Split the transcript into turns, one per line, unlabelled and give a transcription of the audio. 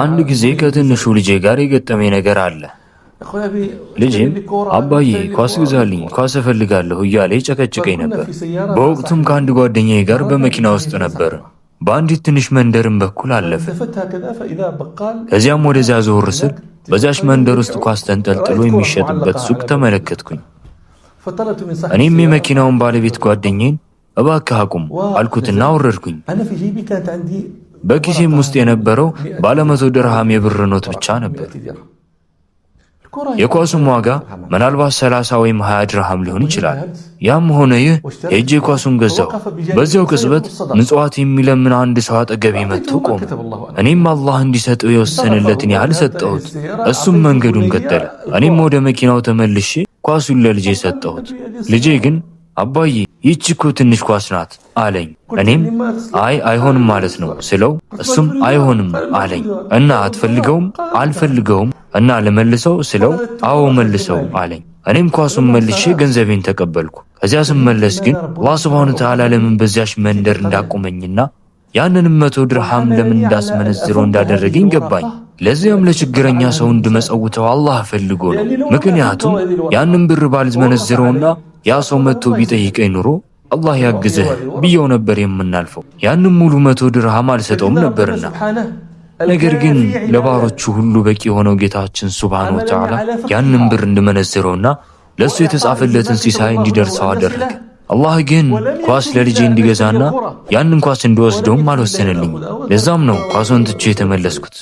አንድ ጊዜ ከትንሹ ልጄ ጋር የገጠመኝ ነገር አለ። ልጄም አባዬ ኳስ ግዛልኝ፣ ኳስ እፈልጋለሁ እያለ ይጨቀጭቀኝ ነበር። በወቅቱም ከአንድ ጓደኛዬ ጋር በመኪና ውስጥ ነበር። በአንዲት ትንሽ መንደርም በኩል አለፈ። ከዚያም ወደዚያ ዞር ስል በዛች መንደር ውስጥ ኳስ ተንጠልጥሎ የሚሸጥበት ሱቅ ተመለከትኩኝ። እኔም የመኪናውን ባለቤት ጓደኛዬን እባክህ አቁም አልኩትና ወረድኩኝ። በኪሴም ውስጥ የነበረው ባለ 100 ድርሃም የብር ኖት ብቻ ነበር። የኳሱም ዋጋ ምናልባት 30 ወይም 20 ድርሃም ሊሆን ይችላል። ያም ሆነ ይህ ሄጄ ኳሱን ገዛው። በዚያው ቅጽበት ምጽዋት የሚለምን አንድ ሰው አጠገቤ መጥቶ ቆመ። እኔም አላህ እንዲሰጠው የወሰነለትን ያህል ሰጠሁት። እሱም መንገዱን ቀጠለ። እኔም ወደ መኪናው ተመልሼ ኳሱን ለልጄ ሰጠሁት። ልጄ ግን አባዬ ይህች እኮ ትንሽ ኳስ ናት አለኝ። እኔም አይሆንም ማለት ነው ስለው እሱም አይሆንም አለኝ። እና አትፈልገውም? አልፈልገውም። እና ለመልሰው ስለው አዎ መልሰው አለኝ። እኔም ኳሱን መልሼ ገንዘቤን ተቀበልኩ። ከዚያ ስመለስ ግን አላህ ሱብሓነሁ ወተዓላ ለምን በዚያች መንደር እንዳቆመኝና ያንንም 100 ድርሃም ለምን እንዳስመነዝረው እንዳደረገኝ ገባኝ። ለዚያም ለችግረኛ ሰው እንድመጸውተው አላህ ፈልጎ ነው። ምክንያቱም ያንን ብር ባልመነዝረውና ያ ሰው መጥቶ ቢጠይቀኝ ኑሮ አላህ ያግዘህ ብየው ነበር የምናልፈው። ያንን ሙሉ 100 ድርሃም አልሰጠውም ነበርና። ነገር ግን ለባሮቹ ሁሉ በቂ የሆነው ጌታችን ሱብሓነሁ ወተዓላ ያንን ብር እንድመነዝረውና ለሱ የተጻፈለትን ሲሳይ እንዲደርሰው አደረገ። አላህ ግን ኳስ ለልጄ እንዲገዛና ያንን ኳስ እንዲወስደውም አልወሰነልኝም። ለዛም ነው ኳሱን ትቼ የተመለስኩት።